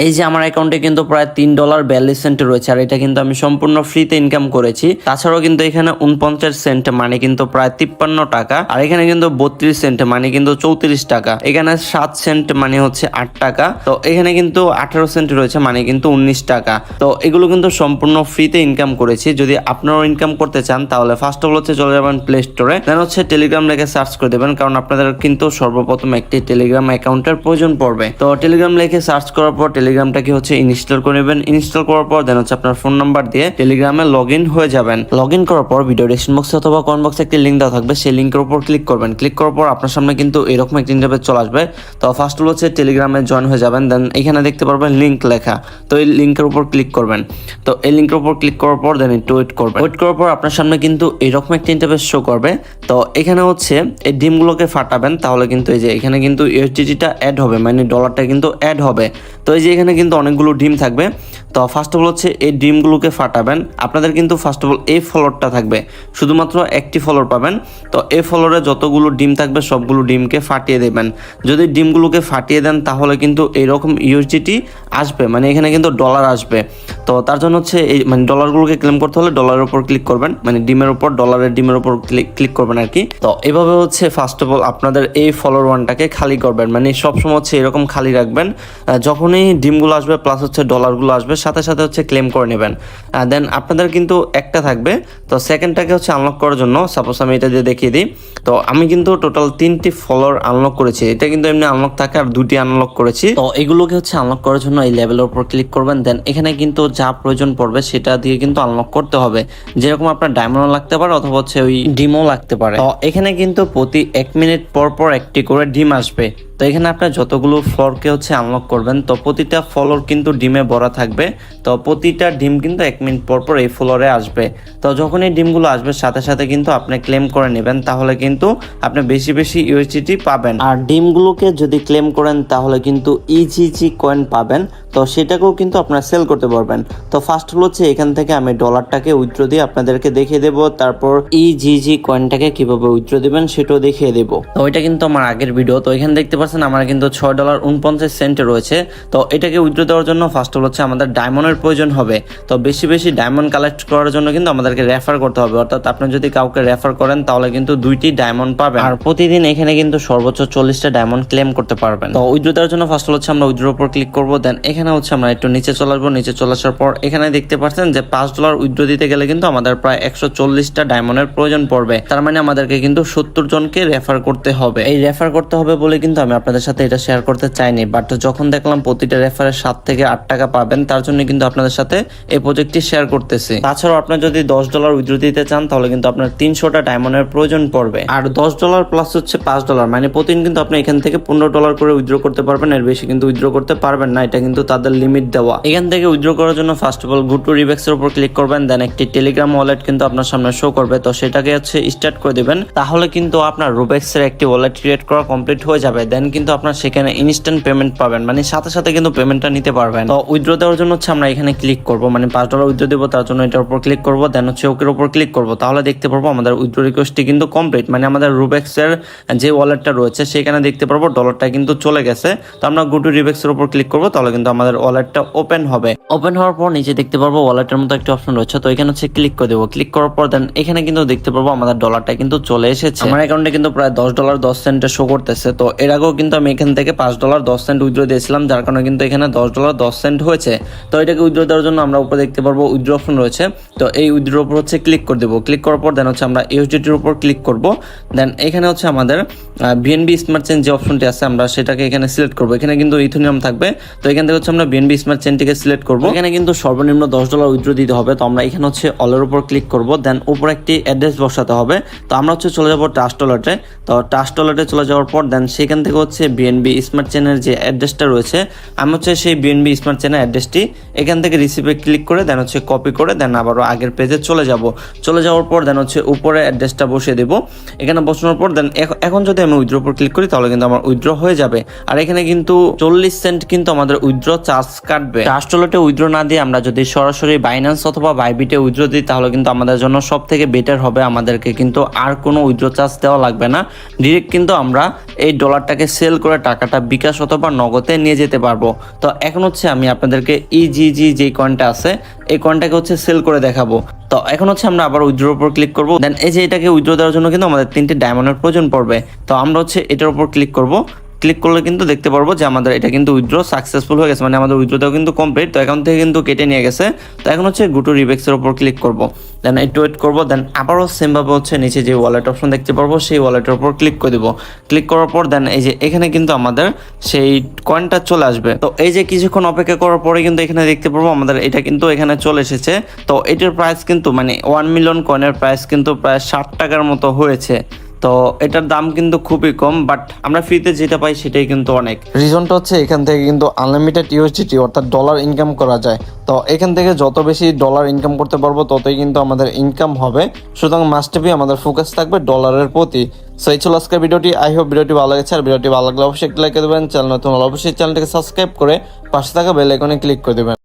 এই যে আমার অ্যাকাউন্টে কিন্তু প্রায় $3.42 রয়েছে, আর এটা কিন্তু আমি সম্পূর্ণ ফ্রিতে ইনকাম করেছি। তাছাড়াও কিন্তু এখানে 49 সেন্ট মানে কিন্তু প্রায় 53 টাকা, আর এখানে কিন্তু 32 সেন্ট মানে কিন্তু 34 টাকা, এখানে 7 সেন্ট মানে হচ্ছে 8 টাকা, তো এখানে কিন্তু 18 সেন্ট রয়েছে মানে কিন্তু 19 টাকা। তো এগুলো কিন্তু সম্পূর্ণ ফ্রিতে ইনকাম করেছি। যদি আপনারাও ইনকাম করতে চান তাহলে ফার্স্ট অফ অল হচ্ছে চলে যাবেন প্লে স্টোরে, দেন হচ্ছে টেলিগ্রাম লিখে সার্চ করে দেবেন, কারণ আপনাদের কিন্তু সর্বপ্রথম একটি টেলিগ্রাম অ্যাকাউন্টের প্রয়োজন পড়বে। তো টেলিগ্রাম লিখে সার্চ করার পর টেলিগ্রামটাকে হচ্ছে ইনস্টল করে নেবেন। ইনস্টল করার পর দেন হচ্ছে আপনার ফোন নাম্বার দিয়ে টেলিগ্রামে লগ ইন হয়ে যাবেন। লগ ইন করার পর ভিডিও ডেসক্রিপশন বক্সে অথবা কমেন্ট বক্সে একটি লিঙ্ক দেওয়া থাকবে, সেই লিঙ্কের উপর ক্লিক করবেন। ক্লিক করার পর আপনার সামনে কিন্তু এরকম একটি ইন্টারফেস চলে আসবে। তো ফার্স্ট হচ্ছে টেলিগ্রামে জয়েন হয়ে যাবেন, দেন এখানে দেখতে পারবেন লিঙ্ক লেখা, তো এই লিঙ্কের উপর ক্লিক করবেন। তো এই লিঙ্কের উপর ক্লিক করার পর দেন একটু ওয়েট করবেন। ওয়েট করার পর আপনার সামনে কিন্তু এরকম একটা ইন্টারফেস শো করবে। তো এখানে হচ্ছে এই ডিমগুলোকে ফাটাবেন, তাহলে কিন্তু এই যে এখানে কিন্তু ইউএসডিটিটা অ্যাড হবে, মানে ডলারটা কিন্তু অ্যাড হবে। তো এই যে এখানে কিন্তু অনেকগুলো ডিম থাকবে। তো ফার্স্ট অফ অল হচ্ছে এই ডিমগুলোকে ফাটাবেন। আপনাদের কিন্তু ফার্স্ট অফ অল এই ফলোরটা থাকবে, শুধুমাত্র একটি ফলোর পাবেন। তো এই ফলোরে যতগুলো ডিম থাকবে সবগুলো ডিমকে ফাটিয়ে দেবেন। যদি ডিমগুলোকে ফাটিয়ে দেন তাহলে কিন্তু এইরকম ইউএসডিটি আসবে, মানে এখানে কিন্তু ডলার আসবে। তো তার জন্য হচ্ছে এই মানে ডলারগুলোকে ক্লেম করতে হলে ডলারের উপর ক্লিক করবেন, মানে ডিমের উপর ডিমের উপর ক্লিক করবেন আর কি। তো এভাবে হচ্ছে ফার্স্ট অফ অল আপনাদের এই ফলোর ওয়ানটাকে খালি করবেন, মানে সবসময় হচ্ছে এরকম খালি রাখবেন। যখনই ডিমগুলো আসবে প্লাস হচ্ছে ডলারগুলো আসবে সাথে সাথে হচ্ছে ক্লেম করে নেবেন। দেন আপনাদের কিন্তু একটা থাকবে। তো সেকেন্ডটাকে হচ্ছে আনলক করার জন্য সাপোজ আমি এটা দিয়ে দেখিয়ে দিই। তো আমি কিন্তু টোটাল 3টি ফলোয়ার আনলক করেছি, এটা কিন্তু এমনি আনলক থাকে, আর 2টি আনলক করেছি। তো এগুলোকে হচ্ছে আনলক করার জন্য এই লেভেলের উপর ক্লিক করবেন, দেন এখানে কিন্তু যা প্রয়োজন পড়বে সেটা দিয়ে কিন্তু আনলক করতে হবে। যেরকম আপনার ডায়মন্ডও লাগতে পারে অথবা হচ্ছে ওই ডিমও লাগতে পারে। তো এখানে কিন্তু প্রতি 1 মিনিট পর পর একটি করে ডিম আসবে। তো এখানে আপনার যতগুলো ফ্লোরকে হচ্ছে আনলক করবেন, তো প্রতিটা ফ্লোর কিন্তু ডিমে ভরা থাকবে। তো প্রতিটা ডিম কিন্তু 1 মিনিট পর পর এই ফ্লোরে আসবে। তো যখন এই ডিমগুলো আসবে সাথে সাথে কিন্তু আপনি ক্লেম করে নেবেন, তাহলে কিন্তু আপনি বেশি বেশি ইউএসডিটি পাবেন। আর ডিমগুলোকে যদি ক্লেম করেন তাহলে কিন্তু ইজিজি কয়েন পাবেন, তো সেটাকেও কিন্তু আপনারা সেল করতে পারবেন। তো ফার্স্ট হচ্ছে এখান থেকে আমি ডলারটাকে উইথড্র দিয়ে আপনাদেরকে দেখিয়ে দেবো, তারপর ইজিজি কয়েনটাকে কিভাবে উইথড্র দিবেন সেটাও দেখিয়ে দেবো। তো এটা কিন্তু আমার আগের ভিডিও। তো এখানে দেখতে পাচ্ছেন আমার কিন্তু $6.49 রয়েছে। তো এটাকে উইথড্র দেওয়ার জন্য ফার্স্ট হচ্ছে আমাদের ডায়মন্ডের প্রয়োজন হবে। তো বেশি বেশি ডায়মন্ড কালেক্ট করার জন্য কিন্তু আমাদেরকে রেফার করতে হবে, অর্থাৎ আপনি যদি কাউকে রেফার করেন তাহলে কিন্তু 2টি ডায়মন্ড পাবেন, আর প্রতিদিন এখানে কিন্তু সর্বোচ্চ 40টা ডায়মন্ড ক্লেম করতে পারবেন। তো উইথড্র দেওয়ার জন্য ফার্স্ট হচ্ছে আমরা উইথড্র উপর ক্লিক করবো, দেন এখানে হচ্ছে আমরা একটু নিচে চলে আসবো। নিচে চলে আসার পর এখানে দেখতে পাচ্ছেন যে $5 উইথড্র দিতে গেলে কিন্তু আমাদের প্রায় 140টা ডায়মন্ডের প্রয়োজন পড়বে। তার মানে আমাদেরকে কিন্তু 70 জনকে রেফার করতে হবে। এই রেফার করতে হবে বলে কিন্তু আমি আপনাদের সাথে এটা শেয়ার করতে চাইনি, বাট যখন দেখলাম প্রতিটা রেফারে 7 থেকে 8 টাকা পাবেন, তার জন্য কিন্তু আপনাদের সাথে এই প্রজেক্টটি শেয়ার করতেছি। তাছাড়াও আপনি যদি $10 উইথড্র দিতে চান তাহলে কিন্তু আপনার 300টা ডায়মন্ডের প্রয়োজন পড়বে, আর $10 প্লাস হচ্ছে $5, মানে প্রতিদিন কিন্তু আপনি এখান থেকে $15 করে উইথড্র করতে পারবেন। এর বেশি কিন্তু উইথড্র করতে পারবেন না, এটা কিন্তু তাদের লিমিট দেওয়া। এখান থেকে উইথড্র করার জন্য first of all go to রিবেক্সের উপর ক্লিক করবেন, দেন একটি টেলিগ্রাম ওয়ালেট কিন্তু আপনার সামনে শো করবে। তো সেটাকে হচ্ছে স্টার্ট করে দিবেন, তাহলে কিন্তু আপনার রুবেক্সের একটি ওয়ালেট ক্রিয়েট করা কমপ্লিট হয়ে যাবে। দেন কিন্তু আপনার সেখানে ইনস্ট্যান্ট পেমেন্ট পাবেন, মানে সাথে সাথে কিন্তু পেমেন্টটা নিতে পারবেন। তো উইথড্র দেওয়ার জন্য হচ্ছে আমরা এখানে ক্লিক করব, মানে $5 উইথড্র দেবো, তার জন্য এটার উপর ক্লিক করব, দেন হচ্ছে ওকের উপর ক্লিক করব। তাহলে দেখতে পারবো আমাদের উইথড্র রিকোয়েস্টটি কিন্তু কমপ্লিট, মানে আমাদের রুবেক্সের যে ওয়ালেটটা রয়েছে সেখানে দেখতে পারবো ডলারটা কিন্তু চলে গেছে। তো আমরা গো টু রিবেক্সের উপর ক্লিক করব, তাহলে কিন্তু আমাদের ওয়ালেটটা ওপেন হবে। ওপেন হওয়ার পর নিচে দেখতে পারবো ওয়ালেটের মতো একটা অপশন রয়েছে, তো এখানে হচ্ছে ক্লিক করে দেবো। ক্লিক করার পর দেন এখানে কিন্তু দেখতে পারবো আমাদের ডলারটা কিন্তু চলে এসেছে। আমার অ্যাকাউন্টে কিন্তু প্রায় $10.10 শো করতেছে। তো এর আগেও কিন্তু আমি এখান থেকে $5.10 উইথড্র দিয়েছিলাম, যার কারণে কিন্তু এখানে $10.10 হয়েছে। তো এটাকে উইথড্র দেওয়ার জন্য আমরা উপরে দেখতে পারবো উইথড্র অপশন রয়েছে, তো এই উইথড্রর উপর হচ্ছে ক্লিক করে দেবো। ক্লিক করার পর দেন হচ্ছে আমরা ইউএসডিটির উপর ক্লিক করব, দেন এখানে হচ্ছে আমাদের বিএনবি স্মার্ট চেইন যে অপশনটি আছে আমরা সেটাকে এখানে সিলেক্ট করবো। এখানে কিন্তু ইথেরিয়াম থাকবে, তো এখান থেকে হচ্ছে আমরা বিএনবি স্মার্ট চেইনটিকে সিলেক্ট করবো। এখানে কিন্তু সর্বনিম্ন $10 উইথড্র দিতে হবে। তো আমরা এখানে হচ্ছে অলের উপর ক্লিক করব, দেন উপর একটি অ্যাড্রেস বসাতে হবে। তো আমরা হচ্ছে চলে যাবো ট্রাস্ট ওয়ালেটে। তো ট্রাস্ট ওয়ালেটে চলে যাওয়ার পর দেন সেখান থেকে হচ্ছে বিএনবি স্মার্ট চেইনের যে অ্যাড্রেসটা রয়েছে, আমি হচ্ছে সেই বিএনবি স্মার্ট চেইনের অ্যাড্রেসটি এখান থেকে রিসিভে ক্লিক করে দেন হচ্ছে কপি করে দেন আবারও আগের পেজে চলে যাব। চলে যাওয়ার পর দেন হচ্ছে উপরে অ্যাড্রেসটা বসিয়ে দেবো। এখানে বসানোর পর দেন এখন যদি আমি উইথড্র উপর ক্লিক করি তাহলে কিন্তু আমার উইথড্র হয়ে যাবে। আর এখানে কিন্তু 40 সেন্ট কিন্তু আমাদের উইথড্র চার্জ কাটবে। ট্রাস্ট ওয়ালেটে উইথড্র না দিয়ে আমরা যদি সরাসরি বাইন্যান্স অথবা বাইবিটে উইথড্র দিই তাহলে কিন্তু আমাদের জন্য সব থেকে বেটার হবে। আমাদেরকে কিন্তু আর কোনো উইথড্র চার্জ দেওয়া লাগবে না, ডিরেক্ট কিন্তু আমরা এই ডলারটাকে সেল করে টাকাটা বিকাশ অথবা নগদে নিয়ে যেতে পারবো। তো এখন হচ্ছে আমি আপনাদেরকে ইজিজি যে কয়েনটা আছে এই কয়েনটাকে হচ্ছে সেল করে দেখাবো। তো এখন হচ্ছে আমরা আবার উইথড্র উপর ক্লিক করব। দেন এই যে এটাকে উইথড্র দেওয়ার জন্য কিন্তু আমাদের 3টি ডায়মন্ডের প্রয়োজন পড়বে। তো আমরা হচ্ছে এটার উপর ক্লিক করব। ক্লিক করলে কিন্তু দেখতে পারবো যে আমাদের এটা কিন্তু উইথড্র সাকসেসফুল হয়ে গেছে, মানে আমাদের উইথড্রটাও কিন্তু কমপ্লিট। তো অ্যাকাউন্ট থেকে কিন্তু কেটে নিয়ে গেছে। তো এখন হচ্ছে গো টু রিবেক্সের উপর ক্লিক করব। দেন একটু ওয়েট করবো। দেন আবারও সেমভাবে হচ্ছে নিচে যে ওয়ালেট অপশন দেখতে পারবো সেই ওয়ালেটের উপর ক্লিক করে দেবো। ক্লিক করার পর দেন এই যে এখানে কিন্তু আমাদের সেই কয়েনটা চলে আসবে। তো এই যে কিছুক্ষণ অপেক্ষা করার পরে কিন্তু এখানে দেখতে পারবো আমাদের এটা কিন্তু এখানে চলে এসেছে। তো এটার প্রাইস কিন্তু মানে 1 মিলিয়ন কয়েনের প্রাইস কিন্তু প্রায় 60 টাকার মতো হয়েছে। তো এটার দাম কিন্তু খুবই কম, বাট আমরা ফ্রিতে যেটা পাই সেটাই কিন্তু অনেক। রিজনটা হচ্ছে এখান থেকে কিন্তু আনলিমিটেড ইউএসডিটি অর্থাৎ ডলার ইনকাম করা যায়। তো এখান থেকে যত বেশি ডলার ইনকাম করতে পারবো ততই কিন্তু আমাদের ইনকাম হবে। সুতরাং মাস্ট বি আমাদের ফোকাস থাকবে ডলারের প্রতি। সো এই ছিল আজকের ভিডিওটি। আই হোপ ভিডিওটি ভালো লেগেছে। আর ভিডিওটি ভালো লাগলে অবশ্যই লাইক দেবেন, চ্যানেল নতুন হলে অবশ্যই চ্যানেলটিকে সাবস্ক্রাইব করে পাশে থাকা বেল আইকনে ক্লিক করে দেবেন।